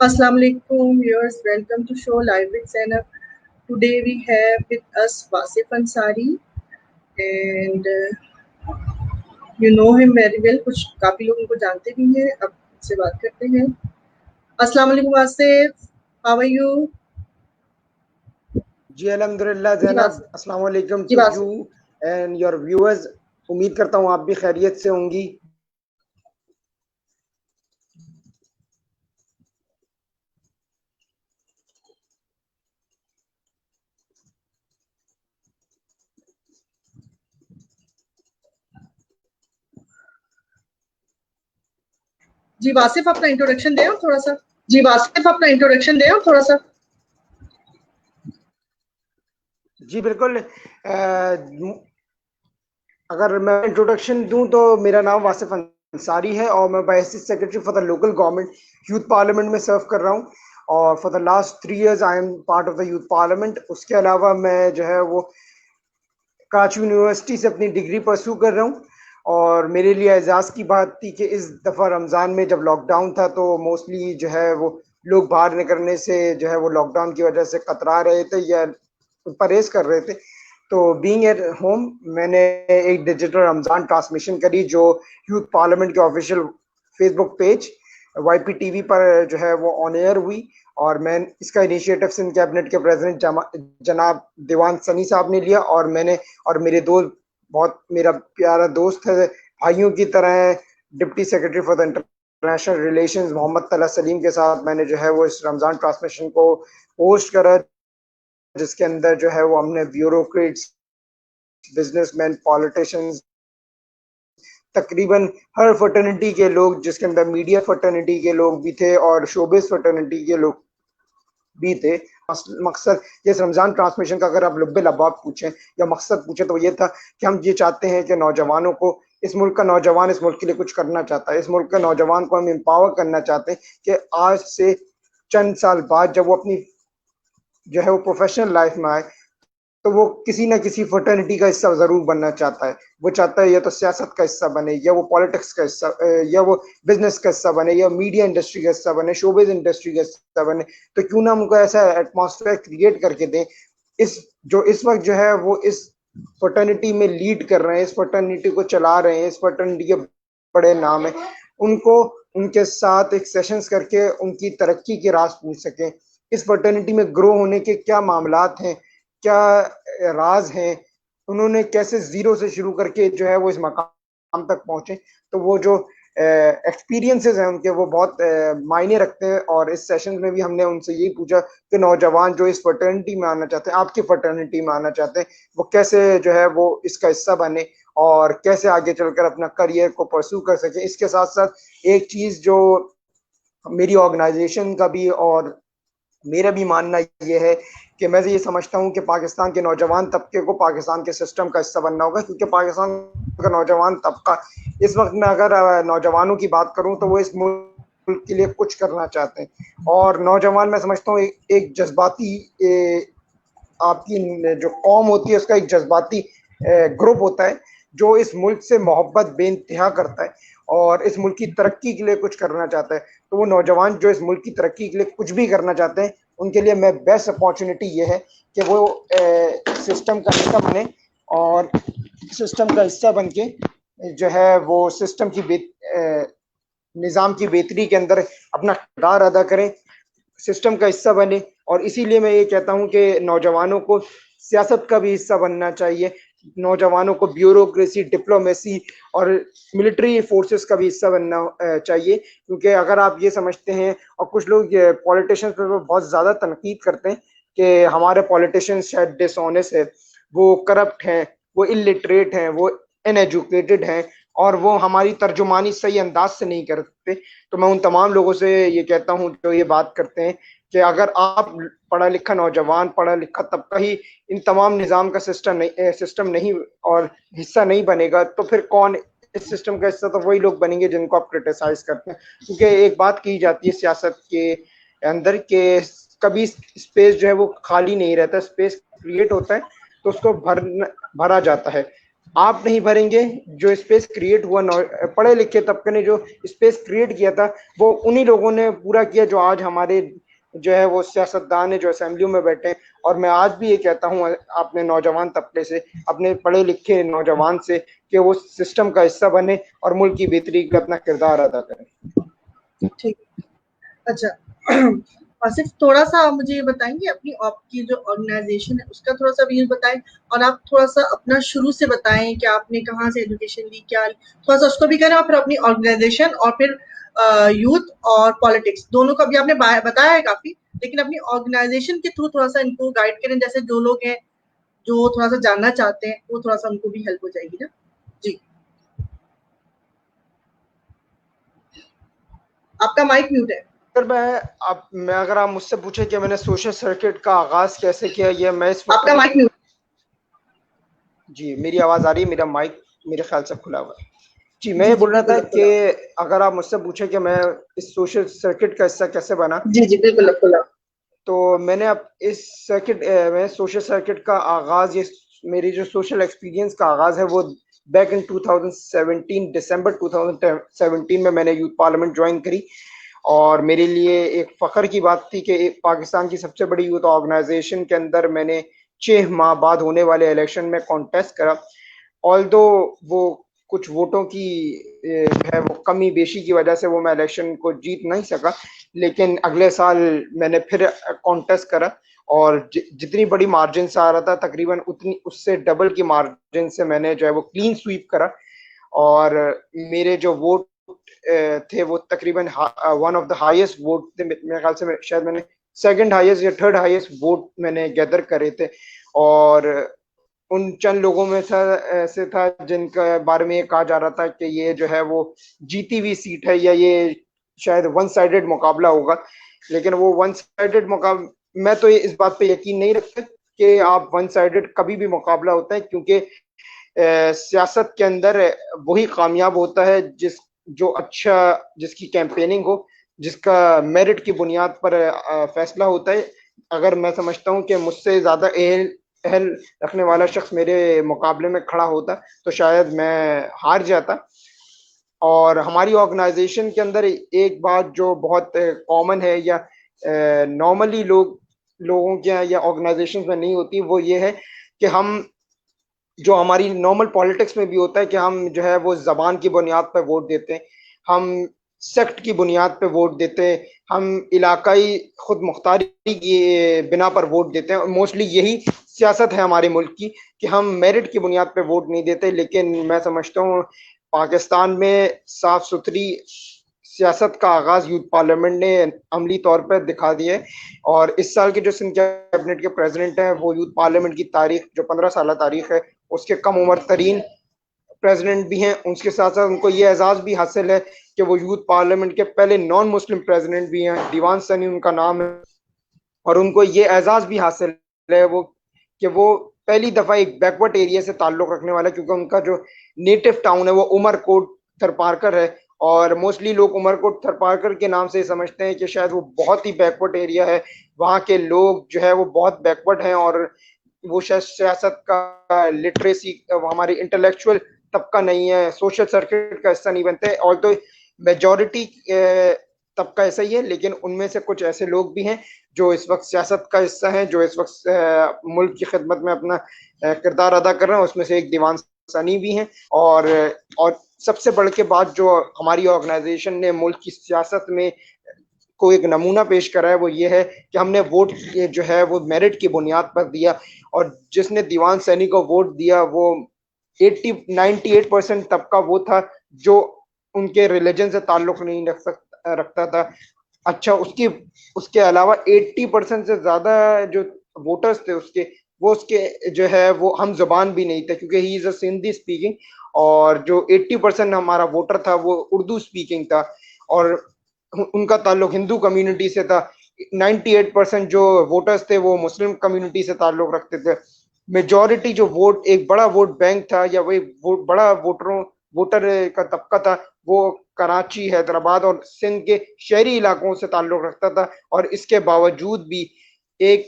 Assalamu alaikum viewers, welcome to show Live with Zainab. Today we have with us Wasif Ansari and you know him very well. कुछ काफी लोग उनको जानते भी हैं. अब से बात करते हैं. Assalamu alaikum Wasif, how are you? जी अल्हम्दुलिल्लाह ज़ैनब, अस्सलाम वालेकुम to you and your viewers. उम्मीद करता हूँ आप भी खैरियत से होंगी. जी वासिफ अपना इंट्रोडक्शन दें थोड़ा सा. जी बिल्कुल. अगर मैं इंट्रोडक्शन दूं तो मेरा नाम वासिफ अंसारी है और मैं biases secretary for the local government youth parliament में सर्व कर रहा हूं और for the last 3 years I am part of the youth parliament. उसके अलावा मैं जो है वो कराची यूनिवर्सिटी से अपनी डिग्री परस्यू कर रहा हूँ और मेरे लिए एजाज़ की बात थी कि इस दफ़ा रमज़ान में जब लॉकडाउन था तो मोस्टली जो है वो लोग बाहर निकलने से जो है वो लॉकडाउन की वजह से कतरा रहे थे या परहेज कर रहे थे. तो बीइंग एट होम मैंने एक डिजिटल रमज़ान ट्रांसमिशन करी जो यूथ पार्लियामेंट के ऑफिशियल फेसबुक पेज YPTV पर जो है वो ऑन एयर हुई और मैं इसका इनिशिएटिव सिंध कैबिनेट के प्रेसिडेंट जनाब दीवान सनी साहब ने लिया और मैंने और मेरे दोस्त, बहुत मेरा प्यारा दोस्त है, भाइयों की तरह है, deputy secretary for the international relations Mohammad Talha Salim के साथ मैंने जो है वो इस रमज़ान ट्रांसमिशन को होस्ट करा, जिसके अंदर जो है वो हमने ब्यूरोक्रेट्स, बिजनेसमैन, पॉलिटिशियंस, तकरीबन हर फर्टर्निटी के लोग, जिसके अंदर मीडिया फर्टर्निटी के लोग भी थे और शोबिस फर्टर्निटी के लोग भी थे. मकसद ये रमज़ान ट्रांसमिशन का अगर आप लुब्बे लबाब पूछें या मकसद पूछें तो ये था कि हम ये चाहते हैं कि नौजवानों को, इस मुल्क का नौजवान इस मुल्क के लिए कुछ करना चाहता है, इस मुल्क के नौजवान को हम एम्पावर करना चाहते हैं कि आज से चंद साल बाद जब वो अपनी जो है वो प्रोफेशनल लाइफ में आए तो वो किसी ना किसी फर्टर्निटी का हिस्सा जरूर बनना चाहता है. वो चाहता है या तो सियासत का हिस्सा बने या वो पॉलिटिक्स का हिस्सा या वो बिजनेस का हिस्सा बने या मीडिया इंडस्ट्री का हिस्सा बने, शोबिज इंडस्ट्री का हिस्सा बने. तो क्यों ना हमको ऐसा एटमॉस्फेयर क्रिएट करके दें. इस वक्त जो है वो इस फर्टर्निटी में लीड कर रहे हैं, इस फर्टर्निटी को चला रहे हैं, इस फर्टर्निटी के बड़े नाम है, उनको उनके साथ एक सेशंस करके उनकी तरक्की के राज पूछ सकें. इस फर्टर्निटी में ग्रो होने के क्या मामलात हैं, क्या राज हैं, उन्होंने कैसे जीरो से शुरू करके जो है वो इस मकाम तक पहुंचे. तो वो जो एक्सपीरियंसेस हैं उनके वो बहुत मायने रखते हैं. और इस सेशन में भी हमने उनसे यही पूछा कि नौजवान जो इस फर्टर्निटी में आना चाहते हैं, आपकी फर्टर्निटी में आना चाहते हैं, वो कैसे जो है वो इसका हिस्सा बने और कैसे आगे चलकर अपना करियर को परस्यू कर सके. इसके साथ साथ एक चीज जो मेरी ऑर्गेनाइजेशन का भी और मेरा भी मानना ये है कि मैं ये समझता हूँ कि पाकिस्तान के नौजवान तबके को पाकिस्तान के सिस्टम का हिस्सा बनना होगा, क्योंकि पाकिस्तान का नौजवान तबका इस वक्त में, अगर नौजवानों की बात करूँ तो वो इस मुल्क के लिए कुछ करना चाहते हैं. और नौजवान मैं समझता हूँ एक जज्बाती, आपकी जो कौम होती है उसका एक जज्बाती ग्रुप होता है जो इस मुल्क से मोहब्बत बेइंतहा करता है और इस मुल्क की तरक्की के लिए कुछ करना चाहता है. तो वो नौजवान जो इस मुल्क की तरक्की के लिए कुछ भी करना चाहते हैं, उनके लिए मैं बेस्ट अपॉर्चुनिटी ये है कि वो सिस्टम का हिस्सा बने और सिस्टम का हिस्सा बन के जो है वो सिस्टम की निज़ाम की बेहतरी के अंदर अपना किरदार अदा करें, सिस्टम का हिस्सा बने. और इसीलिए मैं ये कहता हूँ कि नौजवानों को सियासत का भी हिस्सा बनना चाहिए, नौजवानों को ब्यूरोक्रेसी, डिप्लोमेसी और मिलिट्री फोर्सेस का भी हिस्सा बनना चाहिए. क्योंकि अगर आप ये समझते हैं, और कुछ लोग पॉलिटिशियंस पर बहुत ज़्यादा तनकीद करते हैं कि हमारे पॉलिटिशियंस शायद डिसऑनेस्ट है, वो करप्ट हैं, वो इलिटरेट हैं, वो इनएजुकेटेड हैं और वो हमारी तर्जुमानी सही अंदाज से नहीं करते. तो मैं उन तमाम लोगों से ये कहता हूँ जो ये बात करते हैं कि अगर आप पढ़ा लिखा नौजवान, पढ़ा लिखा तबका ही इन तमाम निज़ाम का सिस्टम नहीं और हिस्सा नहीं बनेगा, तो फिर कौन इस सिस्टम का हिस्सा? तो वही लोग बनेंगे जिनको आप क्रिटिसाइज करते हैं. क्योंकि एक बात की जाती है सियासत के अंदर के कभी स्पेस जो है वो खाली नहीं रहता, स्पेस क्रिएट होता है तो उसको भरा जाता है. आप नहीं भरेंगे, जो स्पेस क्रिएट हुआ पढ़े लिखे तबके ने जो स्पेस क्रिएट किया था वो उन्हीं लोगों ने पूरा किया जो आज हमारे जो है वो सियासतदान है जो असेंबलियों में बैठे हैं। और मैं आज भी ये कहता हूँ अपने नौजवान तबके से, अपने पढ़े लिखे नौजवान से, कि वो सिस्टम का हिस्सा बने और मुल्क की बेहतरी का अपना किरदार अदा करें। ठीक। अच्छा आसिफ, थोड़ा सा आप मुझे ये बताएंगे अपनी आपकी जो ऑर्गेनाइजेशन है उसका थोड़ा सा व्यूज बताएं, और आप थोड़ा सा अपना शुरू से बताएं कि आपने कहाँ से एजुकेशन ली, क्या ली, थोड़ा सा उसको भी करें, और फिर अपनी ऑर्गेनाइजेशन, और फिर यूथ और पॉलिटिक्स दोनों का भी आपने बताया है काफी, लेकिन अपनी ऑर्गेनाइजेशन के थ्रू थोड़ा सा इनको गाइड करें, जैसे जो लोग हैं जो थोड़ा सा जानना चाहते हैं वो थोड़ा सा उनको भी हेल्प हो जाएगी ना। जी, आपका माइक म्यूट है। अगर मैं अगर आप मुझसे पूछे कि मैंने सोशल सर्किट का आगाज कैसे किया, ये मैं इस आपका वक्त। Mic mute. जी, मेरी आवाज आ रही है? मेरा माइक मेरे ख्याल से खुला हुआ है। जी, मैं जी ये जी बोल रहा था बिल्कुल कि खुला। अगर आप मुझसे पूछे कि मैं इस सोशल सर्किट का हिस्सा कैसे बना, जी जी बिल्कुल खुला। तो मैंने अब इस मैं सोशल सर्किट का आगाज, ये मेरी जो सोशल एक्सपीरियंस का आगाज है वो बैक इन 2017, दिसंबर 2017 में मैंने यूथ पार्लियामेंट ज्वाइन करी। और मेरे लिए एक फ़ख्र की बात थी कि एक पाकिस्तान की सबसे बड़ी यूथ ऑर्गेनाइजेशन के अंदर मैंने 6 माह बाद होने वाले इलेक्शन में कॉन्टेस्ट करा। ऑल्दो वो कुछ वोटों की है वो कमी बेशी की वजह से वो मैं इलेक्शन को जीत नहीं सका, लेकिन अगले साल मैंने फिर कॉन्टेस्ट करा और जितनी बड़ी मार्जिन से आ रहा था तकरीबन उतनी उससे डबल की मार्जिन से मैंने जो है वो क्लीन स्वीप करा। और मेरे जो वोट थे वो तकरीबन one of the highest vote थे मेरे ख्याल से। शायद मैंने सेकंड हाईएस्ट या थर्ड हाईएस्ट वोट मैंने गैदर करे थे। और उन चंद लोगों में था ऐसे था जिनके बारे में ये कहा जा रहा था कि ये जो है वो जीती हुई सीट है या ये शायद वन साइडेड मुकाबला होगा। लेकिन वो वन साइडेड मुकाबला, मैं तो ये इस बात पे यकीन नहीं रखता कि आप वन साइडेड कभी भी मुकाबला होता है, क्योंकि सियासत के अंदर वही कामयाब होता है जो अच्छा, जिसकी कैंपेनिंग हो, जिसका मेरिट की बुनियाद पर फैसला होता है। अगर मैं समझता हूँ कि मुझसे ज्यादा अहल अहल रखने वाला शख्स मेरे मुकाबले में खड़ा होता तो शायद मैं हार जाता। और हमारी ऑर्गेनाइजेशन के अंदर एक बात जो बहुत कॉमन है या नॉर्मली लोगों के यहाँ या ऑर्गेनाइजेशन में नहीं होती, वो ये है कि हम, जो हमारी नॉर्मल पॉलिटिक्स में भी होता है, कि हम जो है वो जबान की बुनियाद पर वोट देते हैं, हम सेक्ट की बुनियाद पर वोट देते हैं, हम इलाकाई खुद मुख्तारी की बिना पर वोट देते हैं। और मोस्टली यही सियासत है हमारे मुल्क की कि हम मेरिट की बुनियाद पर वोट नहीं देते। लेकिन मैं समझता हूँ पाकिस्तान में साफ सुथरी सियासत का आगाज यूथ पार्लियामेंट ने अमली तौर पर दिखा दिया है। और इस साल के जो सिंध कैबिनेट के प्रेसिडेंट हैं वो यूथ पार्लियामेंट की तारीख, जो 15 साल तारीख है, उसके कम उम्र तरीन प्रेसिडेंट भी हैं। उसके साथ साथ उनको ये एजाज भी हासिल है कि वो यूथ पार्लियामेंट के पहले नॉन मुस्लिम प्रेसिडेंट भी हैं। दीवान सनी उनका नाम है। और उनको ये एजाज भी हासिल है वो पहली दफा एक बैकवर्ड एरिया से ताल्लुक रखने वाला है, क्योंकि उनका जो नेटिव टाउन है वो उमरकोट थरपारकर है। और मोस्टली लोग उमरकोट थरपारकर के नाम से समझते हैं कि शायद वो बहुत ही बैकवर्ड एरिया है, वहाँ के लोग जो है वो बहुत बैकवर्ड हैं। और वो शायद सियासत का, लिटरेसी, हमारी इंटेलेक्चुअल तबका नहीं है, सोशल सर्किट का हिस्सा नहीं बनते। और तो मेजोरिटी तबका ऐसा ही है, लेकिन उनमें से कुछ ऐसे लोग भी हैं जो इस वक्त सियासत का हिस्सा हैं, जो इस वक्त मुल्क की खिदमत में अपना किरदार अदा कर रहे हैं। उसमें से एक दीवान सनी भी हैं। और सबसे बढ़ के बात जो हमारी ऑर्गेनाइजेशन ने मुल्क की सियासत में को एक नमूना पेश करा है वो ये है कि हमने वोट जो है वो मेरिट की बुनियाद पर दिया। और जिसने दीवान सैनी को वोट दिया वो 98% तबका वो था जो उनके रिलीजन से ताल्लुक नहीं रखता था। अच्छा, उसकी उसके अलावा 80% से ज्यादा जो वोटर्स थे उसके जो है वो हम जुबान भी नहीं थे, क्योंकि he is a Sindhi speaking. और जो 80% हमारा वोटर था वो उर्दू स्पीकिंग था। और उनका ताल्लुक हिंदू कम्युनिटी से था। 98% जो वोटर्स थे वो मुस्लिम कम्युनिटी से ताल्लुक रखते थे। मेजॉरिटी जो वोट, एक बड़ा वोट बैंक था या वही बड़ा वोटर का तबका था, वो कराची, हैदराबाद और सिंध के शहरी इलाकों से ताल्लुक रखता था। और इसके बावजूद भी एक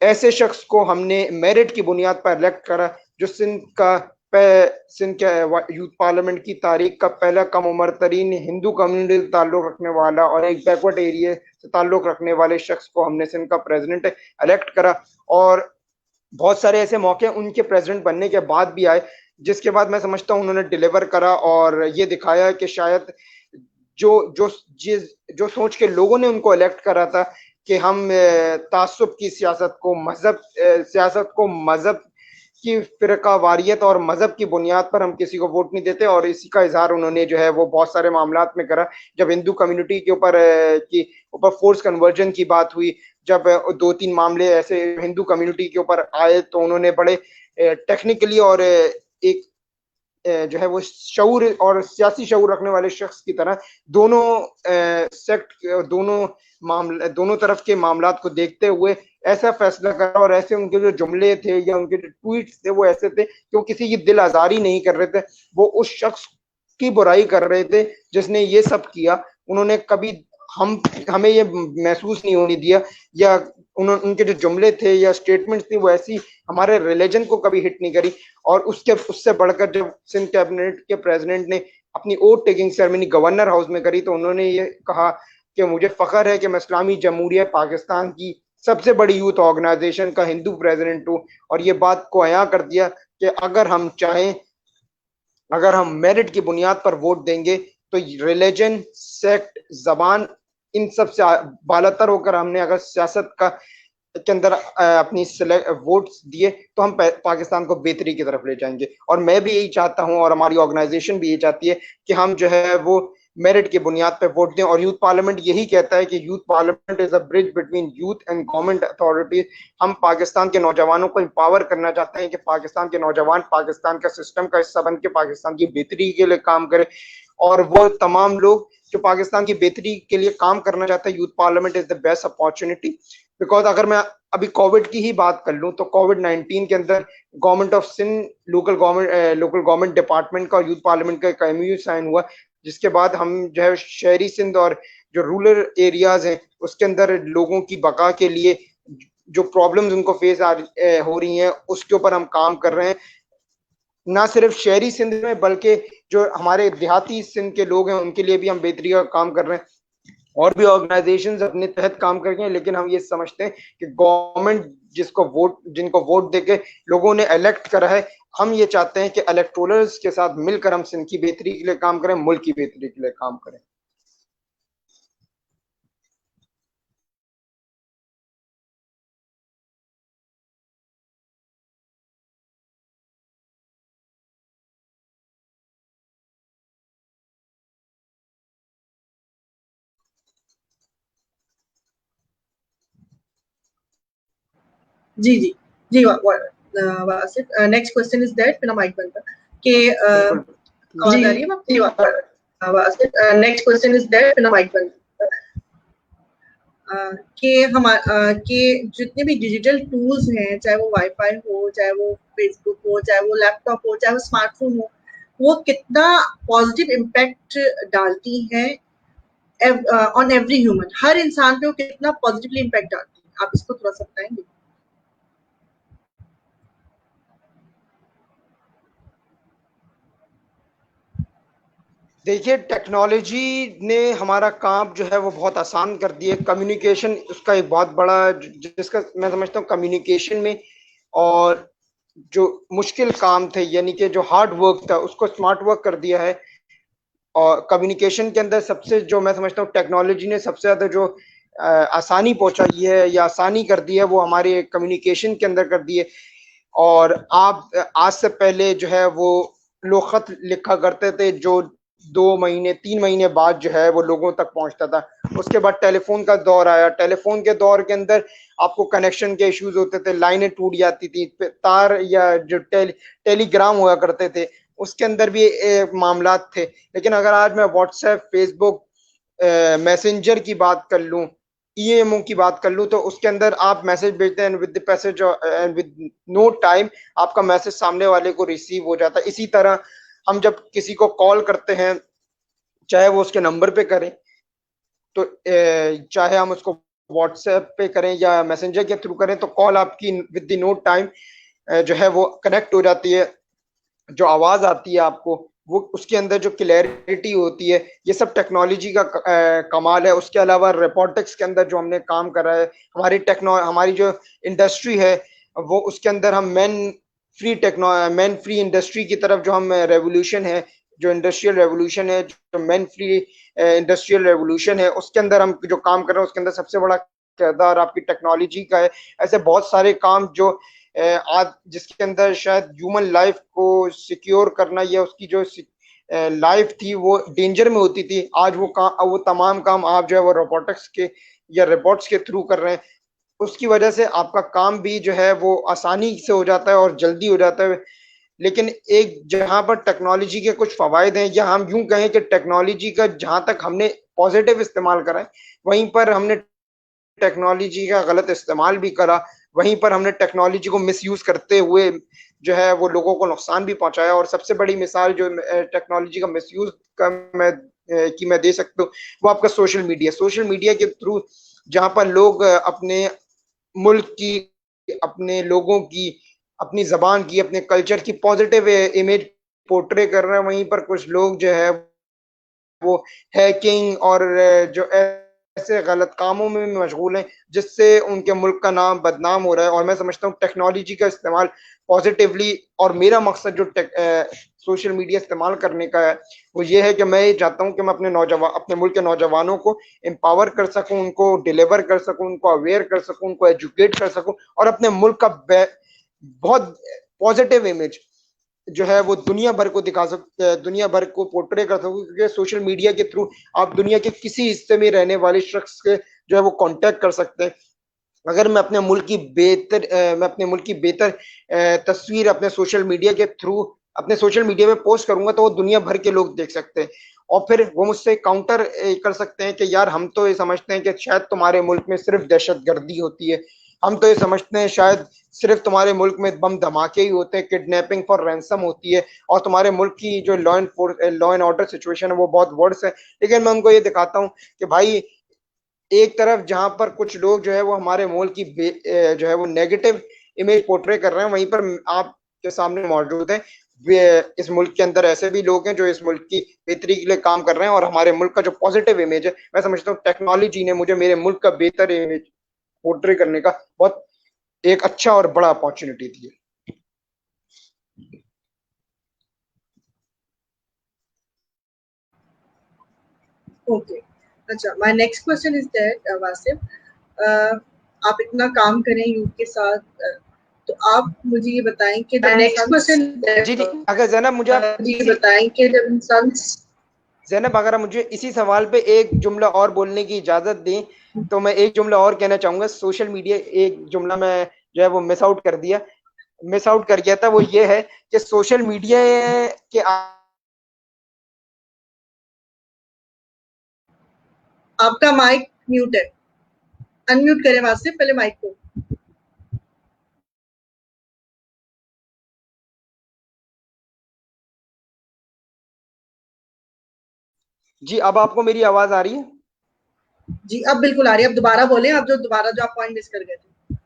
ऐसे शख्स को हमने मेरिट की बुनियाद पर इलेक्ट करा जो सिंध का सिंध के यूथ पार्लियामेंट की तारीख का पहला कम उम्र तरीन हिंदू कम्युनिटी से ताल्लुक रखने वाला और एक बैकवर्ड एरिया से ताल्लुक रखने वाले शख्स को हमने सिंध का प्रेसिडेंट इलेक्ट करा। और बहुत सारे ऐसे मौके उनके प्रेसिडेंट बनने के बाद भी आए, जिसके बाद मैं समझता हूँ उन्होंने डिलीवर करा और ये दिखाया कि शायद जो जो जो सोच के लोगों ने उनको इलेक्ट करा था कि हम तासुब की सियासत को मजहब की फिरका वारियत और मजहब की बुनियाद पर हम किसी को वोट नहीं देते, और इसी का इजहार उन्होंने जो है वो बहुत सारे मामलात में करा। जब हिंदू कम्युनिटी के ऊपर फोर्स कन्वर्जन की बात हुई, जब दो तीन मामले ऐसे हिंदू कम्युनिटी के ऊपर आए, तो उन्होंने बड़े टेक्निकली और एक जो है वो शऊर और सियासी शऊर रखने वाले शख्स की तरह दोनों सेक्ट दोनों तरफ के मामलात को देखते हुए ऐसा फैसला करा। और ऐसे उनके जो जुमले थे या उनके जो ट्वीट्स थे वो ऐसे थे कि वो किसी की दिल आजारी नहीं कर रहे थे, वो उस शख्स की बुराई कर रहे थे जिसने ये सब किया। उन्होंने कभी हमें ये महसूस नहीं होने दिया, या उनके जो जुमले थे या स्टेटमेंट्स थी वो ऐसी हमारे रिलीजन को कभी हिट नहीं करी। और उससे बढ़कर जब सिंध कैबिनेट के प्रेसिडेंट ने अपनी oath taking ceremony governor house में करी, तो उन्होंने ये कहा कि मुझे फख्र है कि मैं इस्लामी जमहूरिया पाकिस्तान की सबसे बड़ी यूथ ऑर्गेनाइजेशन का हिंदू प्रेसिडेंट हूँ। और ये बात को अया कर दिया कि अगर हम चाहें, अगर हम मेरिट की बुनियाद पर वोट देंगे तो रिलीजन, सेक्ट, जबान, इन सब से बालातर होकर हमने अगर सियासत के अंदर अपनी वोट्स दिए तो हम पाकिस्तान को बेहतरी की तरफ ले जाएंगे। और मैं भी यही चाहता हूं और हमारी ऑर्गेनाइजेशन भी यही चाहती है कि हम जो है वो मेरिट की बुनियाद पर वोट दें। और यूथ पार्लियामेंट यही कहता है कि youth parliament is a bridge between youth and government authorities. हम पाकिस्तान के नौजवानों को एम्पावर करना चाहते हैं कि पाकिस्तान के नौजवान पाकिस्तान का सिस्टम का हिस्सा बन के पाकिस्तान की बेहतरी के लिए काम करें। और वो तमाम लोग जो पाकिस्तान की बेहतरी के लिए काम करना चाहते हैं, youth parliament is the best opportunity. Because अगर मैं अभी कोविड की ही बात कर लूं तो कोविड-19 के अंदर government of Sindh local government department का और यूथ पार्लियामेंट का एक एमओयू साइन हुआ, जिसके बाद हम जो है शहरी सिंध और जो रूरल एरियाज हैं उसके अंदर लोगों की बका के लिए जो प्रॉब्लम्स उनको फेस हो रही हैं उसके ऊपर हम काम कर रहे हैं। ना सिर्फ शहरी सिंध में बल्कि जो हमारे देहाती सिंध के लोग हैं उनके लिए भी हम बेहतरी का काम कर रहे हैं। और भी ऑर्गेनाइजेशंस अपने तहत काम कर रहे हैं, लेकिन हम ये समझते हैं कि गवर्नमेंट जिनको वोट देके लोगों ने इलेक्ट करा है, हम ये चाहते हैं कि इलेक्टोरल्स के साथ मिलकर हम सिंध की बेहतरी के लिए काम करें, मुल्क की बेहतरी के लिए काम करें। जी जी जी Wasif, next question is that मेरा माइक बंद था कि आवाज आ रही है जी Wasif, next question is that मेरा माइक बंद कि कि जितने भी डिजिटल टूल्स हैं, चाहे वो वाईफाई हो, चाहे वो फेसबुक हो, चाहे वो लैपटॉप हो, चाहे वो स्मार्टफोन हो, वो कितना पॉजिटिव इम्पैक्ट डालती हैं ऑन एवरी ह्यूमन, हर इंसान पे वो कितना पॉजिटिवली इम्पैक्ट डालती है, आप इसको थोड़ा सा बताएंगे? देखिए, टेक्नोलॉजी ने हमारा काम जो है वो बहुत आसान कर दिया। कम्युनिकेशन उसका एक बहुत बड़ा, जिसका मैं समझता हूँ कम्युनिकेशन में, और जो मुश्किल काम थे यानी कि जो हार्ड वर्क था उसको स्मार्ट वर्क कर दिया है। और कम्युनिकेशन के अंदर सबसे जो मैं समझता हूँ टेक्नोलॉजी ने सबसे ज्यादा जो आसानी पहुंचाई है या आसानी कर दी है वो हमारे कम्युनिकेशन के अंदर कर दी है। और आप आज से पहले जो है वो लोग खत लिखा करते थे जो 2 महीने 3 महीने बाद जो है वो लोगों तक पहुंचता था। उसके बाद टेलीफोन का दौर आया। टेलीफोन के दौर के अंदर आपको कनेक्शन के इश्यूज होते थे, लाइनें टूट जाती थी, तार या जो टेलीग्राम हुआ करते थे उसके अंदर भी मामला थे। लेकिन अगर आज मैं व्हाट्सएप, फेसबुक, मैसेंजर की बात कर लूं, ईएमओ की बात कर लूं, तो उसके अंदर आप मैसेज भेजते हैं with the passage and with no time आपका मैसेज सामने वाले को रिसीव हो जाता है। इसी तरह हम जब किसी को कॉल करते हैं, चाहे वो उसके नंबर पे करें, तो चाहे हम उसको व्हाट्सएप पे करें या मैसेंजर के थ्रू करें, तो कॉल आपकी विद द नो टाइम जो है वो कनेक्ट हो जाती है। जो आवाज आती है आपको, वो उसके अंदर जो क्लैरिटी होती है, ये सब टेक्नोलॉजी का कमाल है। उसके अलावा रोबोटिक्स के अंदर जो हमने काम करा है, हमारी जो इंडस्ट्री है, वो उसके अंदर हम मैन फ्री इंडस्ट्री की तरफ जो हम रेवोल्यूशन है, जो इंडस्ट्रियल रेवोल्यूशन है, जो मैन फ्री इंडस्ट्रियल रेवोल्यूशन है, उसके अंदर हम जो काम कर रहे हैं, उसके अंदर सबसे बड़ा किरदार आपकी टेक्नोलॉजी का है। ऐसे बहुत सारे काम जो आज जिसके अंदर शायद ह्यूमन लाइफ को सिक्योर करना या उसकी जो लाइफ थी वो डेंजर में होती थी, आज वो तमाम काम आप जो है वो रोबोटिक्स के या रोबोट्स के थ्रू कर रहे हैं। उसकी वजह से आपका काम भी जो है वो आसानी से हो जाता है और जल्दी हो जाता है। लेकिन एक जहां पर टेक्नोलॉजी के कुछ फवायद हैं, या हम यूं कहें कि टेक्नोलॉजी का जहां तक हमने पॉजिटिव इस्तेमाल करा है, वहीं पर हमने टेक्नोलॉजी का गलत इस्तेमाल भी करा, वहीं पर हमने टेक्नोलॉजी को मिसयूज करते हुए जो है वो लोगों को नुकसान भी पहुंचाया। और सबसे बड़ी मिसाल जो टेक्नोलॉजी का मिसयूज का मैं दे सकता हूँ, वो आपका सोशल मीडिया के थ्रू, जहां पर लोग अपने मुल्क की, अपने लोगों की, अपनी जबान की, अपने कल्चर की पॉजिटिव इमेज पोर्ट्रे कर रहे हैं, वहीं पर कुछ लोग जो है वो हैकिंग और जो ऐसे गलत कामों में मशगूल हैं, जिससे उनके मुल्क का नाम बदनाम हो रहा है। और मैं समझता हूँ टेक्नोलॉजी का इस्तेमाल पॉजिटिवली, और मेरा मकसद जो सोशल मीडिया इस्तेमाल करने का है, वो ये है कि मैं ये चाहता हूँ कि मैं अपने मुल्क के नौजवानों को एम्पावर कर सकूं, उनको डिलीवर कर सकूं, उनको अवेयर कर सकूं, उनको एजुकेट कर सकूं, और अपने मुल्क का बहुत पॉजिटिव इमेज जो है वो दुनिया भर को पोर्ट्रे कर सकूं। क्योंकि सोशल मीडिया के थ्रू आप दुनिया के किसी हिस्से में रहने वाले शख्स के जो है वो कांटेक्ट कर सकते हैं। अगर मैं अपने मुल्क की बेहतर तस्वीर अपने सोशल मीडिया में पोस्ट करूंगा, तो वो दुनिया भर के लोग देख सकते हैं, और फिर वो मुझसे काउंटर कर सकते हैं कि यार, हम तो ये समझते हैं कि शायद तुम्हारे मुल्क में सिर्फ दहशतगर्दी होती है, हम तो ये समझते हैं शायद सिर्फ तुम्हारे मुल्क में बम धमाके ही होते हैं, किडनैपिंग फॉर रैंसम होती है, और तुम्हारे मुल्क की जो लॉ एंड ऑर्डर सिचुएशन है वो बहुत वर्स है। लेकिन मैं उनको ये दिखाता हूँ कि भाई, एक तरफ जहां पर कुछ लोग जो है वो हमारे मुल्क की जो है वो नेगेटिव इमेज पोर्ट्रे कर रहे हैं, वहीं पर आपके सामने मौजूद है इस मुल्क के अंदर ऐसे भी लोग हैं जो इस मुल्क की बेहतरी के लिए काम कर रहे हैं, और हमारे मुल्क का जो पॉजिटिव इमेज है, मैं समझता हूँ टेक्नोलॉजी ने मुझे मेरे मुल्क का बेहतर इमेज पोर्ट्रे करने का बहुत एक अच्छा और बड़ा अपॉर्चुनिटी दी है। ओके, अच्छा, my next question is that Wasif, आप इतना काम करें यूथ के साथ, तो आप मुझे ये बताएं कि नेक्स्ट क्वेश्चन जी जी, अगर जैनब मुझे आप ये बताएं कि जब इंसान जैनब अगर मुझे इसी सवाल पे एक जुमला और बोलने की इजाजत दें, तो मैं एक जुमला और कहना चाहूंगा। सोशल मीडिया, एक जुमला मैं जो है वो मिस आउट कर गया था, वो ये है कि सोशल मीडिया के आपका माइक म्यूट है, अनम्यूट करें वासिफ पहले माइक को। जी, अब आपको मेरी आवाज आ रही है? जी, अब बिल्कुल आ रही है। अब दोबारा बोलें, अब जो आप पॉइंट मिस कर गए थे,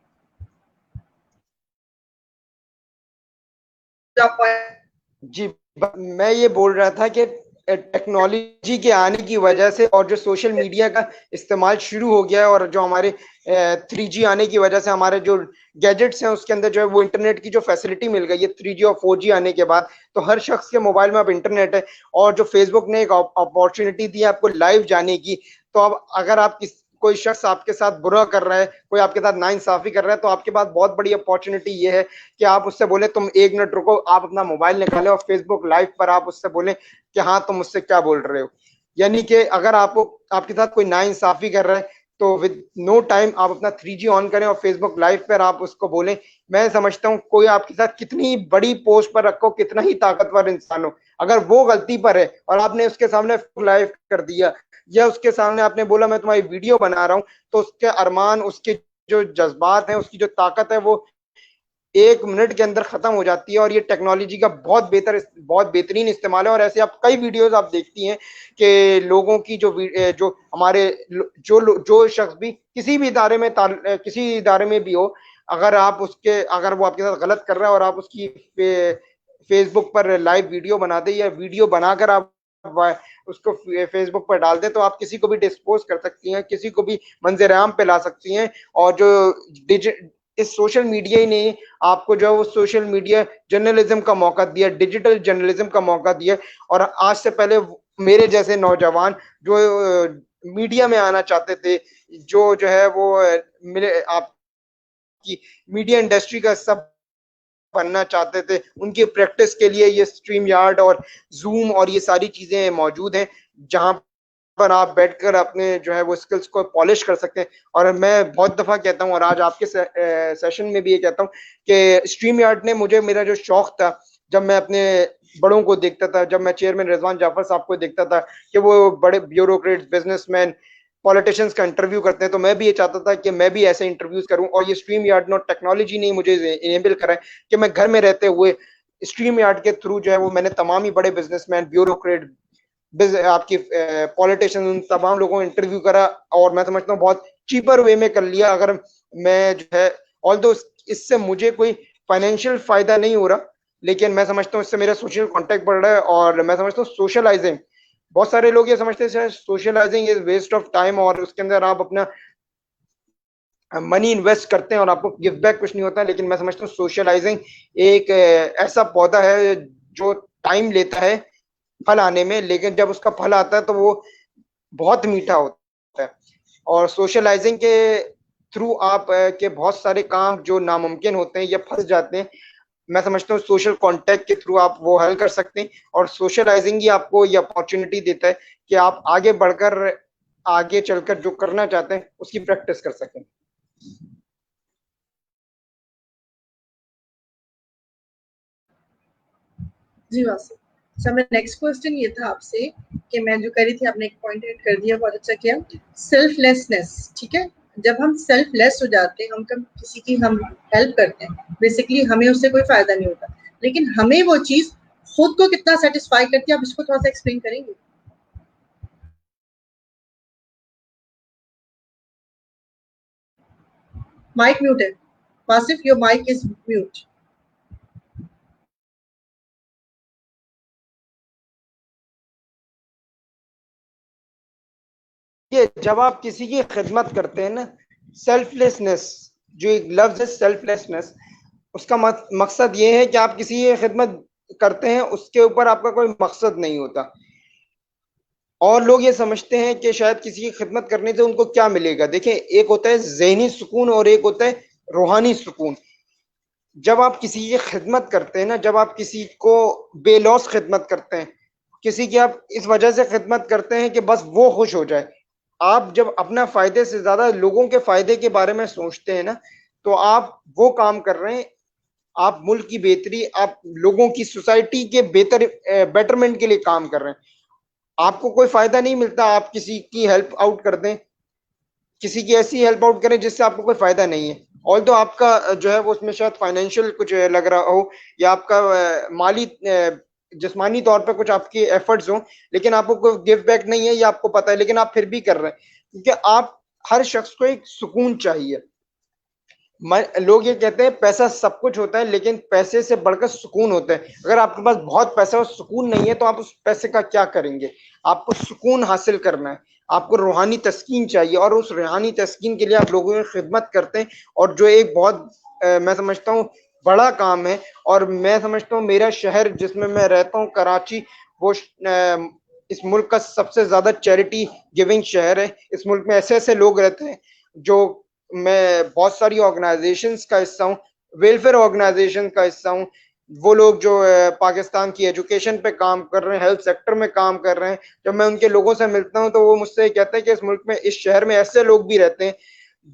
जो आप पॉइंट। जी, मैं ये बोल रहा था कि टेक्नोलॉजी के आने की वजह से और जो सोशल मीडिया का इस्तेमाल शुरू हो गया है, और जो हमारे 3G आने की वजह से हमारे जो गैजेट्स हैं उसके अंदर जो है वो इंटरनेट की जो फैसिलिटी मिल गई है 3G और 4G आने के बाद, तो हर शख्स के मोबाइल में अब इंटरनेट है। और जो फेसबुक ने एक अपॉर्चुनिटी दी है आपको लाइव जाने की, तो अब अगर कोई शख्स आपके साथ बुरा कर रहा है, कोई आपके साथ नाइंसाफी कर रहा है, तो आपके पास बहुत बड़ी अपॉर्चुनिटी ये है कि आप उससे बोले तुम 1 मिनट रुको, आप अपना मोबाइल निकालें और फेसबुक लाइव पर आप उससे बोले कि हाँ, तुम मुझसे क्या बोल रहे हो। यानी कि अगर आपके साथ कोई नाइंसाफी कर रहा है, तो विद नो टाइम आप अपना 3G ऑन करें और फेसबुक लाइव पर आप उसको बोलें। मैं समझता हूँ कोई आपके साथ कितनी बड़ी पोस्ट पर रखो, कितना ही ताकतवर इंसान हो, अगर वो गलती पर है और आपने उसके सामने लाइव कर दिया, या उसके सामने आपने बोला मैं तुम्हारी वीडियो बना रहा हूं, तो उसके अरमान, उसके जो जज्बात हैं, उसकी जो ताकत है, वो 1 मिनट के अंदर खत्म हो जाती है। और ये टेक्नोलॉजी का बहुत बेहतरीन इस्तेमाल है। और ऐसे आप कई वीडियोस आप देखती हैं कि लोगों की जो हमारे जो शख्स भी किसी इदारे में भी हो, अगर वो आपके साथ गलत कर रहा है और आप उसकी फेसबुक पर लाइव वीडियो बना दे या वीडियो बनाकर आप उसको फेसबुक पर डाल दे, तो आप किसी को भी डिस्पोज कर सकती हैं, किसी को भी मंजर आम पे ला सकती हैं। और जो इस सोशल मीडिया ही ने आपको जो है वो सोशल मीडिया जर्नलिज्म का मौका दिया, डिजिटल जर्नलिज्म का मौका दिया। और आज से पहले मेरे जैसे नौजवान जो मीडिया में आना चाहते थे, जो है वो मिले आपकी मीडिया इंडस्ट्री का सब बनना चाहते थे, उनकी प्रैक्टिस के लिए ये स्ट्रीम यार्ड और जूम और ये सारी चीजें मौजूद हैं, जहां पर आप बैठकर अपने जो है वो स्किल्स को पॉलिश कर सकते हैं। और मैं बहुत दफा कहता हूँ, और आज आपके सेशन में भी ये कहता हूँ कि स्ट्रीम यार्ड ने मुझे, मेरा जो शौक था, जब मैं अपने बड़ों को देखता था, जब मैं चेयरमैन रिजवान जाफर साहब को देखता था कि वो बड़े ब्यूरोक्रेट्स, बिजनेसमैन, पॉलिटिशियंस का इंटरव्यू करते हैं, तो मैं भी ये चाहता था कि मैं भी ऐसे इंटरव्यूज करूं। और ये स्ट्रीम यार्ड और टेक्नोलॉजी ने मुझे इनेबल करा है कि मैं घर में रहते हुए स्ट्रीम यार्ड के थ्रू जो है वो मैंने तमाम ही बड़े बिजनेसमैन, ब्यूरोक्रेट, आपकी पॉलिटिशियन, उन तमाम लोगों को इंटरव्यू करा। और मैं समझता हूँ बहुत चीपर वे में कर लिया। अगर मैं जो है ऑल्दो इससे मुझे कोई फाइनेंशियल फायदा नहीं हो रहा, लेकिन मैं समझता हूँ इससे मेरा सोशल कॉन्टेक्ट बढ़ रहा है। और मैं समझता हूँ सोशलाइजिंग, बहुत सारे लोग ये समझते हैं socialising is waste of time, और उसके अंदर आप अपना मनी इन्वेस्ट करते हैं और आपको गिव बैक कुछ नहीं होता। लेकिन मैं समझता हूँ सोशलाइजिंग एक ऐसा पौधा है जो टाइम लेता है फल आने में, लेकिन जब उसका फल आता है तो वो बहुत मीठा होता है। और सोशलाइजिंग के थ्रू आप के बहुत सारे काम जो नामुमकिन होते हैं या फंस जाते हैं, मैं समझता हूँ सोशल कांटेक्ट के थ्रू आप वो हल कर सकते हैं। और सोशलाइजिंग ही आपको ये अपॉर्चुनिटी देता है कि आप आगे बढ़कर, आगे चलकर जो करना चाहते हैं उसकी प्रैक्टिस कर सकें। जी वासिफ, अच्छा मेरा नेक्स्ट क्वेश्चन ये था आपसे कि मैं जो करी थी, आपने एक पॉइंट ऐड कर दिया, बहुत अच्छा किया। सेल्फलेसनेस, ठीक है, जब हम सेल्फलेस हो जाते हैं, हम किसी की हम हेल्प करते हैं, बेसिकली हमें उससे कोई फायदा नहीं होता, लेकिन हमें वो चीज खुद को कितना सेटिस्फाई करती है, आप इसको थोड़ा सा एक्सप्लेन करेंगे? माइक म्यूट है Wasif, your mic is mute. ये जब आप किसी की खिदमत करते हैं ना, सेल्फलेसनेस, जो एक लफ्ज है सेल्फलेसनेस, उसका मकसद ये है कि आप किसी की खिदमत करते हैं, उसके ऊपर आपका कोई मकसद नहीं होता। और लोग ये समझते हैं कि शायद किसी की खिदमत करने से उनको क्या मिलेगा। देखिए, एक होता है जहनी सुकून और एक होता है रूहानी सुकून। जब आप किसी की खिदमत करते हैं ना, जब आप किसी को बेलौस खिदमत करते हैं, किसी की आप इस वजह से खिदमत करते हैं कि बस वो खुश हो जाए, आप जब अपना फायदे से ज्यादा लोगों के फायदे के बारे में सोचते हैं ना, तो आप वो काम कर रहे हैं, आप मुल्क की बेहतरी, आप लोगों की, सोसाइटी के बेटरमेंट के लिए काम कर रहे हैं। आपको कोई फायदा नहीं मिलता आप किसी की हेल्प आउट कर दें, किसी की ऐसी हेल्प आउट करें जिससे आपको कोई फायदा नहीं है। ऑल तो आपका जो है वो उसमें शायद फाइनेंशियल कुछ लग रहा हो, या आपका माली जिस्मानी तौर पे कुछ आपके एफर्ट्स हो, लेकिन आपको कोई गिव बैक नहीं है, ये आपको पता है, लेकिन आप फिर भी कर रहे हैं, क्योंकि आप, हर शख्स को एक सुकून चाहिए। लोग ये कहते हैं पैसा सब कुछ होता है, लेकिन पैसे से बढ़कर सुकून होता है। अगर आपके पास बहुत पैसा और सुकून नहीं है तो आप उस पैसे का क्या करेंगे? आपको सुकून हासिल करना है, आपको रूहानी तस्कीन चाहिए, और उस रूहानी तस्कीन के लिए आप लोगों की खिदमत करते हैं। और जो एक बहुत मैं समझता हूँ बड़ा काम है। और मैं समझता हूँ मेरा शहर जिसमें मैं रहता हूँ, कराची, वो इस मुल्क का सबसे ज्यादा चैरिटी गिविंग शहर है। इस मुल्क में ऐसे ऐसे लोग रहते हैं जो, मैं बहुत सारी ऑर्गेनाइजेशंस का हिस्सा हूँ, वेलफेयर ऑर्गेनाइजेशन का हिस्सा हूँ। वो लोग जो पाकिस्तान की एजुकेशन पे काम कर रहे हैं, हेल्थ सेक्टर में काम कर रहे हैं, जब मैं उनके लोगों से मिलता हूँ तो वो मुझसे कहते हैं कि इस मुल्क में, इस शहर में ऐसे लोग भी रहते हैं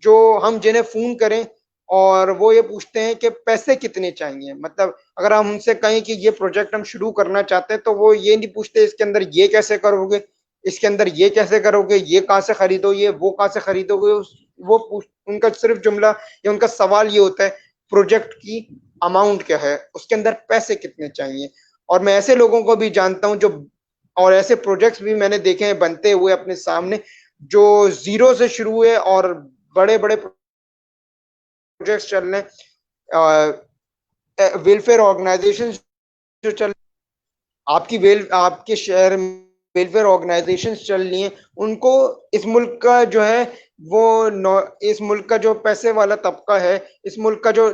जो हम जिन्हें फोन करें और वो ये पूछते हैं कि पैसे कितने चाहिए। मतलब अगर हम उनसे कहें कि ये प्रोजेक्ट हम शुरू करना चाहते हैं, तो वो ये नहीं पूछते इसके अंदर ये कैसे करोगे, इसके अंदर ये कैसे करोगे, ये कहाँ से खरीदो, ये वो कहाँ से खरीदोगे। वो उनका सिर्फ जुमला या उनका सवाल ये होता है, प्रोजेक्ट की अमाउंट क्या है, उसके अंदर पैसे कितने चाहिए। और मैं ऐसे लोगों को भी जानता हूं जो, और ऐसे प्रोजेक्ट्स भी मैंने देखे हैं बनते हुए अपने सामने, जो जीरो से शुरू हुए और बड़े बड़े प्रोजेक्ट्स चल रहे हैं। वेलफेयर ऑर्गेनाइजेशन जो चल आपके शहर में वेलफेयर ऑर्गेनाइजेशंस चल रही हैं, उनको इस मुल्क का जो है इस मुल्क का जो पैसे वाला तबका है, इस मुल्क का जो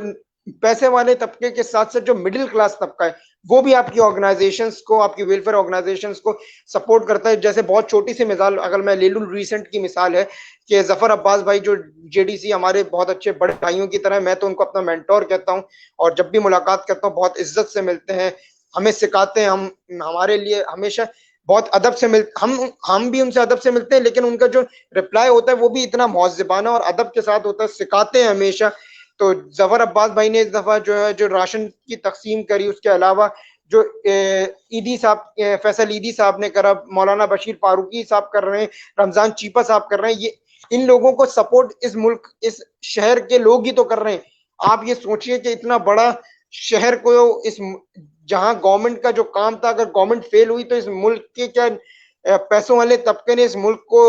पैसे वाले तबके के साथ साथ जो मिडिल क्लास तबका है, वो भी आपकी ऑर्गेनाइजेशंस को, आपकी वेलफेयर ऑर्गेनाइजेशंस को सपोर्ट करता है। जैसे बहुत छोटी सी मिसाल अगर मैं ले लूं, रिसेंट की मिसाल है कि जफर अब्बास भाई जो जेडीसी हमारे बहुत अच्छे बड़े भाइयों की तरह, मैं तो उनको अपना मेंटोर कहता हूं, और जब भी मुलाकात करता हूं बहुत इज्जत से मिलते हैं, हमें सिखाते हैं, हम हमारे लिए हमेशा बहुत अदब से मिल हम भी उनसे अदब से मिलते हैं, लेकिन उनका जो रिप्लाई होता है वो भी इतना मौजबाना और अदब के साथ होता है, सिखाते हैं हमेशा। तो जफर अब्बास भाई ने इस दफा जो है जो राशन की तकसीम करी, उसके अलावा जो ईदी साहब, फैसल ईदी साहब ने करा, मौलाना बशीर फारूकी साहब कर रहे हैं, रमजान चीपा साहब कर रहे हैं, ये इन लोगों को सपोर्ट इस मुल्क, इस शहर के लोग ही तो कर रहे हैं। आप ये सोचिए कि इतना बड़ा शहर को, इस जहां गवर्नमेंट का जो काम था, अगर गवर्नमेंट फेल हुई तो इस मुल्क के क्या पैसों वाले तबके ने इस मुल्क को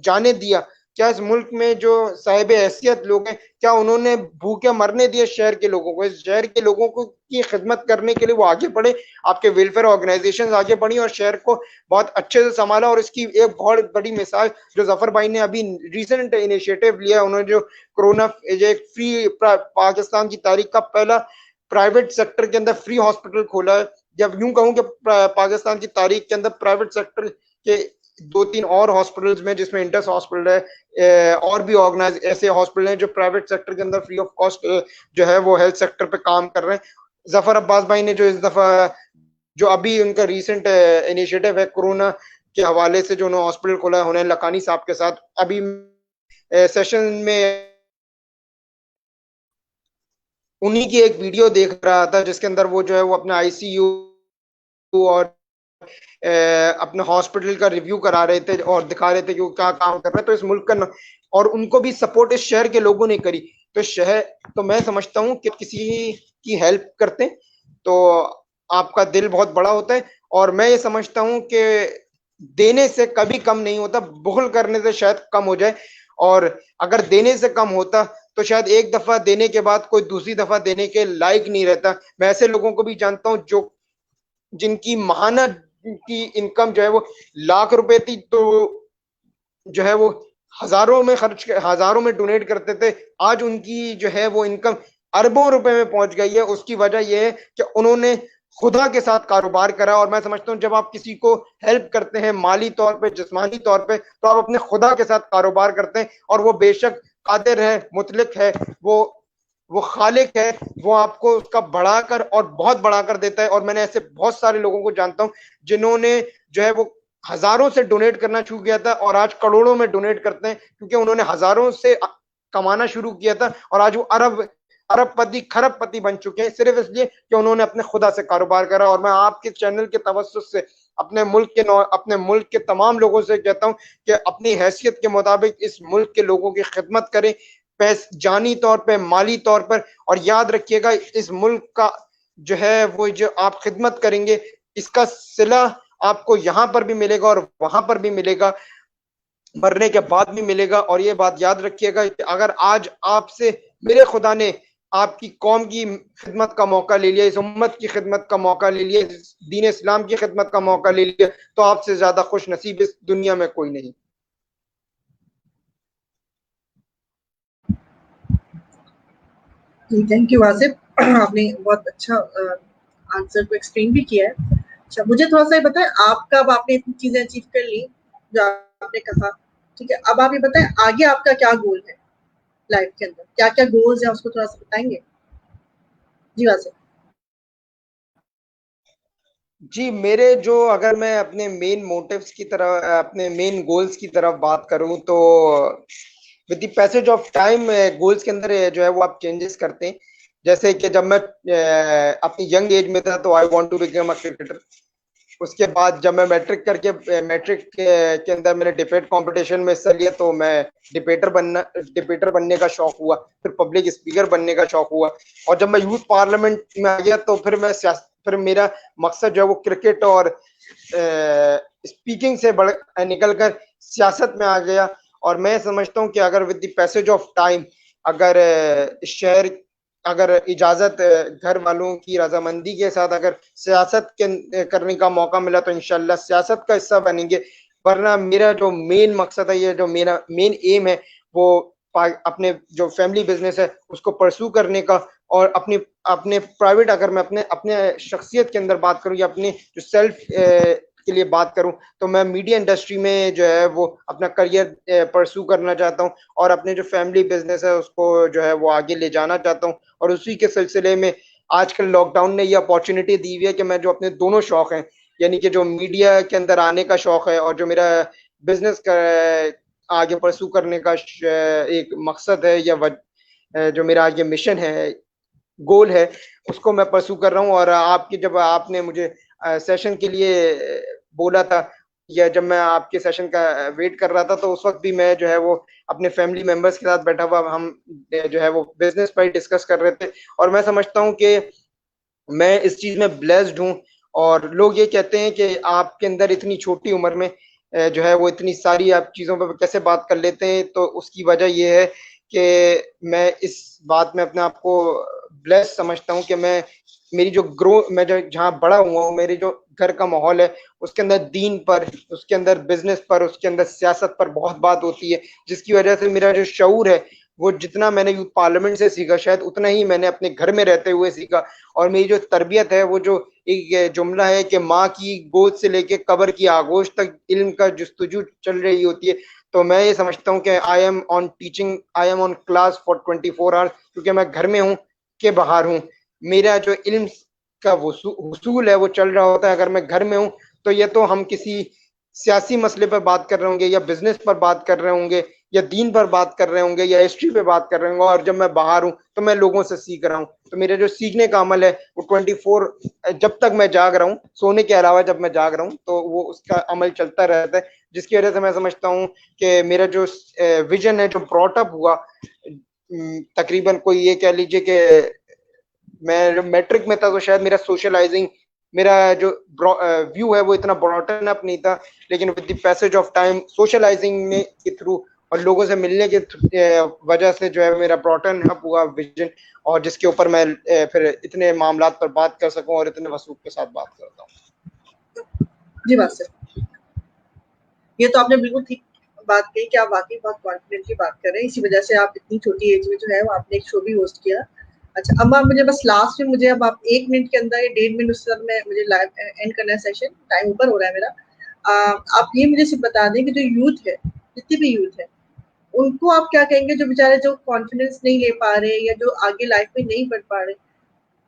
जाने दिया? क्या इस मुल्क में जो साहिब हैसियत लोग हैं, क्या उन्होंने भूखे मरने दिए शहर के लोगों को? इस शहर के लोगों को की खिदमत करने के लिए वो आगे बढ़े, आपके वेलफेयर ऑर्गेनाइजेशन आगे बढ़ी और शहर को बहुत अच्छे से संभाला। और इसकी एक बहुत बड़ी मिसाल जो जफर भाई ने अभी रिसेंट इनिशिएटिव लिया, उन्होंने जो कोरोना फ्री पाकिस्तान की तारीख का पहला प्राइवेट सेक्टर के अंदर फ्री हॉस्पिटल खोला है। जब यूं कहूं कि पाकिस्तान की तारीख के अंदर प्राइवेट सेक्टर के दो तीन और हॉस्पिटल्स में, जिसमें इंटस हॉस्पिटल है, और भी ऑर्गेनाइज ऐसे हॉस्पिटल हैं जो प्राइवेट सेक्टर के अंदर फ्री ऑफ कॉस्ट जो है वो हेल्थ सेक्टर पे काम कर रहे हैं। जफर अब्बास भाई ने जो इस दफा जो अभी उनका रिसेंट इनिशिएटिव है कोरोना के हवाले से, जो उन्होंने हॉस्पिटल खोला है हुनैन लखानी साहब के साथ, अभी सेशन में उन्हीं की एक वीडियो देख रहा था जिसके अंदर वो जो है वो अपना आईसीयू और अपने हॉस्पिटल का रिव्यू करा रहे थे और दिखा रहे थे कि वो क्या काम कर रहे हैं। तो इस मुल्क का और उनको भी सपोर्ट इस शहर के लोगों ने करी। तो शहर, तो मैं समझता हूँ कि किसी की हेल्प करते तो आपका दिल बहुत बड़ा होता है। और मैं ये समझता हूँ कि देने से कभी कम नहीं होता, बुखल करने से शायद कम हो जाए। और अगर देने से कम होता तो शायद एक दफा देने के बाद कोई दूसरी दफा देने के लायक नहीं रहता। मैं ऐसे लोगों को भी जानता हूँ जो जिनकी माहाना की इनकम जो है वो लाख रुपए थी, तो जो है वो हजारों में डोनेट करते थे। आज उनकी जो है वो इनकम अरबों रुपए में पहुंच गई है। उसकी वजह यह है कि उन्होंने खुदा के साथ कारोबार करा। और मैं समझता हूँ जब आप किसी को हेल्प करते हैं माली तौर पे, जिस्मानी तौर पे, तो आप अपने खुदा के साथ कारोबार करते हैं। और वो बेशक कादिर है, मुतलिक है, वो खालिक है, वो आपको उसका बढ़ाकर और बहुत बढ़ाकर देता है। और मैंने ऐसे बहुत सारे लोगों को जानता हूँ जिन्होंने जो है वो हजारों से डोनेट करना शुरू किया था और आज करोड़ों में डोनेट करते हैं, क्योंकि उन्होंने हजारों से कमाना शुरू किया था और आज वो अरबपति खरबपति बन चुके हैं, सिर्फ इसलिए कि उन्होंने अपने खुदा से कारोबार करा। और मैं आपके चैनल के तवज्जुह से अपने मुल्क के तमाम लोगों से कहता हूं कि अपनी हैसियत के मुताबिक इस मुल्क के लोगों की खिदमत करें, जानी तौर पे, माली तौर पर। और याद रखिएगा, इस मुल्क का जो है वो जो आप खिदमत करेंगे, इसका सिला आपको यहाँ पर भी मिलेगा और वहां पर भी मिलेगा, मरने के बाद भी मिलेगा। और ये बात याद रखिएगा कि अगर आज आपसे मेरे खुदा ने आपकी कौम की खिदमत का मौका ले लिया, इस उम्मत की खिदमत का मौका ले लिया, दीन इस्लाम की खिदमत का मौका ले लिया, तो आपसे ज्यादा खुश नसीब इस दुनिया में कोई नहीं। थैंक यू वासिफ, आपने बहुत अच्छा आंसर को एक्सप्लेन भी किया है। अच्छा, मुझे थोड़ा सा ये बताएं, आपका, अब आपने इतनी चीजें अचीव कर ली जो आपने कहा, ठीक है, अब आप ये बताएं आगे आपका क्या गोल है लाइफ के अंदर, क्या क्या गोल्स है उसको थोड़ा सा बताएंगे? जी वासिफ। जी, मेरे जो, अगर मैं अपने मेन मोटिव्स की तरफ, अपने मेन गोल्स की तरफ बात करूं, तो with the passage of time goals के अंदर जो है वो आप चेंजेस करते हैं। जैसे कि जब मैं अपनी यंग एज में था तो I want to become a cricketer. उसके बाद जब मैं मैट्रिक के अंदर मैंने डिबेट कंपटीशन में हिस्सा लिया, तो मैं डिबेटर बनने का शौक हुआ, फिर पब्लिक स्पीकर बनने का शौक हुआ। और जब मैं यूथ पार्लियामेंट में आ गया तो फिर मेरा मकसद जो है वो क्रिकेट और स्पीकिंग से निकल कर सियासत में आ गया। और मैं समझता हूँ कि अगर with the passage of time, अगर इस शहर अगर इजाजत, घर वालों की रजामंदी के साथ अगर सियासत के करने का मौका मिला तो इंशाल्लाह सियासत का हिस्सा बनेंगे। वरना मेरा जो मेन मकसद है, ये जो मेरा मेन एम है, वो अपने जो फैमिली बिजनेस है उसको परसू करने का, और अपनी अपने प्राइवेट, अगर मैं अपने अपने शख्सियत के अंदर बात करूं या अपने जो सेल्फ के लिए बात करूं, तो मैं मीडिया इंडस्ट्री में जो है वो अपना करियर परसू करना चाहता हूं, और अपने जो फैमिली बिजनेस है उसको जो है वो आगे ले जाना चाहता हूं। और उसी के सिलसिले में आजकल लॉकडाउन ने ये अपॉर्चुनिटी दी हुई है कि मैं जो अपने दोनों शौक हैं, यानी कि जो मीडिया के अंदर आने का शौक है और जो मेरा बिजनेस का आगे परसू करने का एक मकसद है, या जो मेरा आगे मिशन है, गोल है, उसको मैं परसू कर रहा हूँ। और आपकी जब आपने मुझे सेशन के लिए बोला था, या जब मैं आपके सेशन का वेट कर रहा था, तो उस वक्त भी मैं जो है वो अपने फैमिली मेंबर्स के साथ बैठा हुआ, हम जो है वो बिजनेस पर डिस्कस कर रहे थे। और मैं समझता हूँ कि मैं इस चीज में ब्लेस्ड हूँ। और लोग ये कहते हैं कि आपके अंदर इतनी छोटी उम्र में जो है वो इतनी सारी आप चीजों पर कैसे बात कर लेते हैं, तो उसकी वजह ये है कि मैं इस बात में अपने आप को ब्लेस समझता हूँ कि मेरी जो मैं जो जहाँ बड़ा हुआ हूँ, मेरे जो घर का माहौल है, उसके अंदर दीन पर, उसके अंदर बिजनेस पर, उसके अंदर सियासत पर बहुत बात होती है, जिसकी वजह से मेरा जो शऊर है वो जितना मैंने यूथ पार्लियामेंट से सीखा शायद उतना ही मैंने अपने घर में रहते हुए सीखा। और मेरी जो तरबियत है, वो जो एक जुमला है कि माँ की गोद से लेके कब्र की आगोश तक इल्म का जुस्तजू चल रही होती है। तो मैं ये समझता हूँ कि I am on teaching, I am on class for 24 hours, क्योंकि मैं घर में हूँ के बाहर हूँ। मेरा जो इल्म का वसूल है वो चल रहा होता है अगर मैं घर में हूँ। तो ये तो हम किसी सियासी मसले पर बात कर रहे होंगे, या बिजनेस पर बात कर रहे होंगे, या दीन पर बात कर रहे होंगे, या हिस्ट्री पे बात कर रहे होंगे, और जब मैं बाहर हूँ तो मैं लोगों से सीख रहा हूँ। तो मेरा जो सीखने का अमल है वो 24, जब तक मैं जाग रहा हूँ, सोने के अलावा जब मैं जाग रहा हूँ, तो वो उसका अमल चलता रहता है। जिसकी वजह से मैं समझता हूँ कि मेरा जो विजन है, जो ब्रॉटअप हुआ, तकरीबन कोई ये कह लीजिए कि मैं जब मैट्रिक में था तो शायद मेरा सोशलाइजिंग, मेरा जो व्यू है वो इतना ब्रॉटन अप नहीं था, लेकिन with the passage of time socialising में के थ्रू और लोगों से मिलने के वजह से जो है मेरा ब्रॉटन अप हुआ विजन, और जिसके ऊपर मैं फिर इतने मामलात पर बात कर सकूं और इतने वसूख के साथ बात करता हूँ। जी बात सर, ये तो आपने बिल्कुल ठीक बात कही कि आप वाकई बहुत कॉन्फिडेंटली बात कर रहे हैं, इसी वजह से आप इतनी छोटी एज में जो है वो आपने एक शो भी होस्ट किया। अच्छा, अब आप मुझे बस लास्ट में मुझे अब आप 1 मिनट के अंदर या 1.5 मिनट उसके बाद में मुझे लाइव एंड करना है सेशन, टाइम ऊपर हो रहा है मेरा। आप ये मुझे सिर्फ बता दें कि जो यूथ है, जितनी भी यूथ है, उनको आप क्या कहेंगे जो बेचारे जो कॉन्फिडेंस नहीं ले पा रहे या जो आगे लाइफ में नहीं बढ़ पा रहे,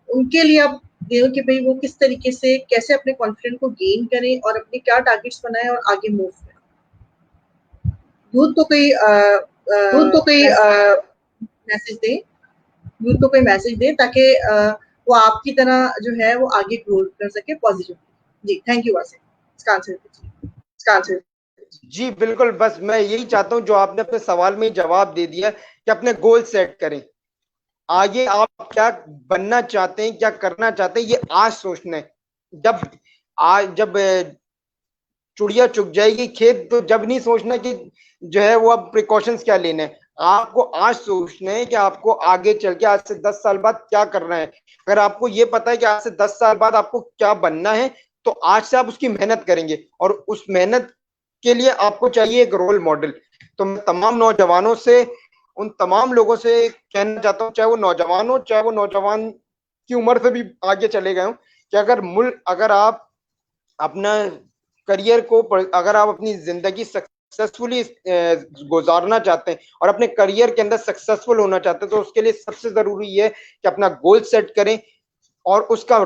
उनके लिए आप दें कि भाई वो किस तरीके से कैसे अपने कॉन्फिडेंस को गेन करें और अपने क्या टारगेट्स बनाएं और आगे मूव करें। यूथ को कोई दूध तो कोई मैसेज दें, यूथ को कोई मैसेज दें ताकि वो आपकी तरह जो है वो आगे ग्रो कर सके पॉजिटिव। जी थैंक यू वासिफ, इसका आंसर दीजिए। इसका आंसर। जी बिल्कुल, बस मैं यही चाहता हूँ जो आपने अपने सवाल में जवाब दे दिया कि अपने गोल सेट करें। आगे आप क्या बनना चाहते हैं, क्या करना चाहते हैं, ये आज सोचना है। जब चुड़िया चुग जाएगी खेत, तो जब नहीं सोचना कि जो है वो अब प्रिकॉशंस क्या लेने हैं। आपको आज सोचना है कि आपको आगे चल के आज से 10 साल बाद क्या करना है। अगर आपको ये पता है कि आज से 10 साल बाद आपको क्या बनना है, तो आज से आप उसकी मेहनत करेंगे, और उस मेहनत के लिए आपको चाहिए एक रोल मॉडल। तो मैं तमाम नौजवानों से, उन तमाम लोगों से कहना चाहता हूँ, चाहे वो नौजवान हो, चाहे वो नौजवान की उम्र से भी आगे चले गए हो, कि अगर आप अपना करियर को, अगर आप अपनी जिंदगी सक्सेसफुली गुजारना चाहते हैं और अपने करियर के अंदर सक्सेसफुल होना चाहते हैं, तो उसके लिए सबसे जरूरी है कि अपना गोल सेट करें, और उसका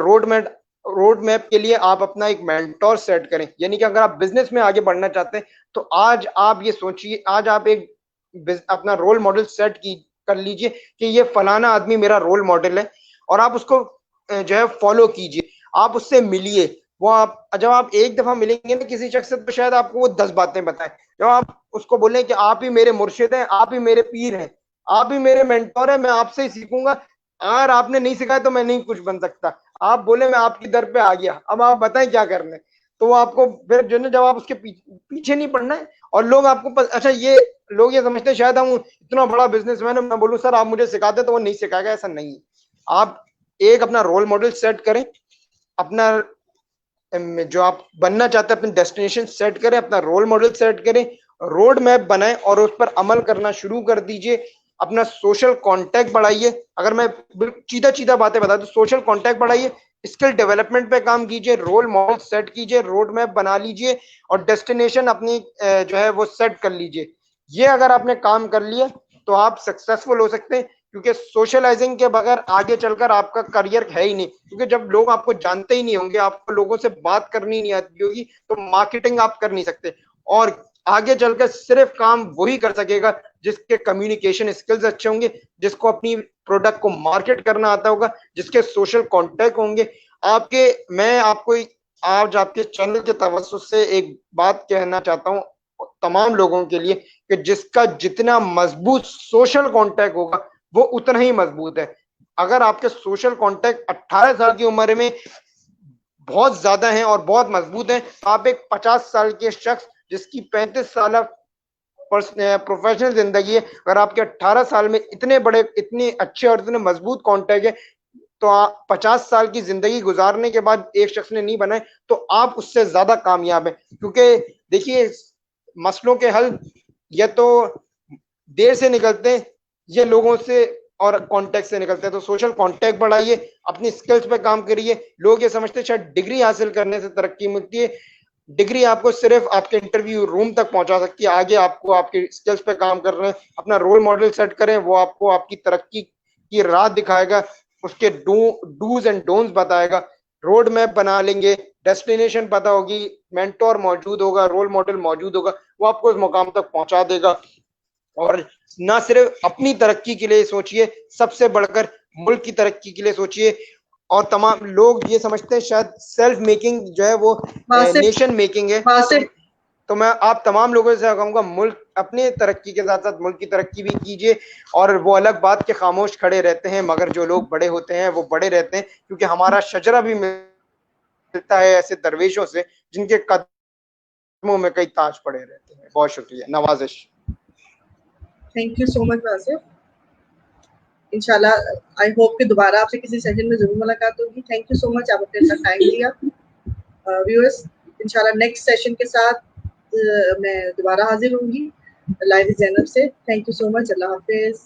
रोड मैप के लिए आप अपना एक मेंटोर सेट करें। यानी कि अगर आप बिजनेस में आगे बढ़ना चाहते हैं, तो आज आप ये सोचिए, आज आप एक अपना रोल मॉडल सेट कर लीजिए कि ये फलाना आदमी मेरा रोल मॉडल है, और आप उसको जो है फॉलो कीजिए, आप उससे मिलिए। वो आप जब आप एक दफा मिलेंगे ना किसी शख्स से, तो शायद आपको वो 10 बातें बताएं। जब आप उसको बोले कि आप ही मेरे मुर्शिद हैं, आप ही मेरे पीर हैं, आप ही मेरे मेंटोर हैं, मैं आपसे ही सीखूंगा, अगर आपने नहीं सिखाया तो मैं नहीं कुछ बन सकता, आप बोले मैं आपकी दर पे आ गया, अब आप बताएं क्या करना है। तो वो आपको फिर जो है, जब आप उसके पीछे नहीं पड़ना है। और लोग आपको अच्छा, ये लोग ये समझते हैं शायद हम इतना बड़ा बिजनेसमैन है, मैं बोलूं सर आप मुझे सिखाते, तो वो नहीं सिखाएगा, ऐसा नहीं है। आप एक अपना रोल मॉडल सेट करें, अपना जो आप बनना चाहते हैं अपनी डेस्टिनेशन सेट करें, अपना रोल मॉडल सेट करें, रोड मैप बनाएं और उस पर अमल करना शुरू कर दीजिए। अपना सोशल कांटेक्ट बढ़ाइए। अगर मैं सीधा सीधा बातें बता दूं, सोशल कांटेक्ट बढ़ाइए, स्किल डेवलपमेंट पे काम कीजिए, रोल मॉडल सेट कीजिए, रोड मैप बना लीजिए और डेस्टिनेशन अपनी जो है वो सेट कर लीजिए। ये अगर आपने काम कर लिया तो आप सक्सेसफुल हो सकते हैं, क्योंकि सोशलाइजिंग के बगैर आगे चलकर आपका करियर है ही नहीं। क्योंकि जब लोग आपको जानते ही नहीं होंगे, आपको लोगों से बात करनी नहीं आती होगी, तो मार्केटिंग आप कर नहीं सकते। और आगे चलकर सिर्फ काम वही कर सकेगा जिसके कम्युनिकेशन स्किल्स अच्छे होंगे, जिसको अपनी प्रोडक्ट को मार्केट करना आता होगा, जिसके सोशल कॉन्टेक्ट होंगे। आपके मैं आपको आज आपके चैनल के तवज्जुह से एक बात कहना चाहता हूँ तमाम लोगों के लिए, कि जिसका जितना मजबूत सोशल कांटेक्ट होगा वो उतना ही मजबूत है। अगर आपके सोशल कांटेक्ट 18 साल की उम्र में बहुत ज्यादा हैं और बहुत मजबूत हैं, तो आप एक 50 साल के शख्स जिसकी 35 साल प्रोफेशनल जिंदगी है, अगर आपके 18 साल में इतने बड़े, इतने अच्छे और इतने मजबूत कांटेक्ट है, तो आप 50 साल की जिंदगी गुजारने के बाद एक शख्स ने नहीं बनाए, तो आप उससे ज्यादा कामयाब है। क्योंकि देखिए, मसलों के हल या तो देर से निकलते हैं या लोगों से और कांटेक्ट से निकलते हैं। तो सोशल कांटेक्ट बढ़ाइए, अपनी स्किल्स पे काम करिए। लोग ये समझते हैं शायद डिग्री हासिल करने से तरक्की मिलती है। डिग्री आपको सिर्फ आपके इंटरव्यू रूम तक पहुंचा सकती है, आगे आपको आपके स्किल्स पे काम कर रहे हैं, अपना रोल मॉडल सेट करें, वो आपको आपकी तरक्की की राह दिखाएगा, उसके डूज एंड डोंट्स बताएगा। रोड मैप बना लेंगे, डेस्टिनेशन पता होगी, मेंटोर मौजूद होगा, रोल मॉडल मौजूद होगा, वो आपको उस मुकाम तक पहुंचा देगा। और ना सिर्फ अपनी तरक्की के लिए सोचिए, सबसे बढ़कर मुल्क की तरक्की के लिए सोचिए। और तमाम लोग ये समझते हैं शायद सेल्फ मेकिंग जो है वो वासिफ नेशन मेकिंग है। वासिफ तो मैं आप तमाम लोगों से कहूंगा, मुल्क अपनी तरक्की के साथ साथ मुल्क की तरक्की भी कीजिए। और वो अलग बात के खामोश खड़े रहते हैं, मगर जो लोग बड़े होते हैं वो बड़े रहते हैं, क्योंकि हमारा शजरा भी मिलता है ऐसे दरवेशों से जिनके कदमों में कई ताज पड़े रहते हैं। बहुत शुक्रिया, नवाजिश। Thank you so much Wasif. इंशाल्लाह आई होप कि दोबारा आपसे किसी सेशन में जरूर मुलाकात होगी। थैंक यू सो मच, आप अपने इतना टाइम दिया। व्यूअर्स, इंशाल्लाह नेक्स्ट सेशन के साथ मैं दोबारा हाजिर होंगी लाइव जैनब से। Thank you so much. Allah Hafiz.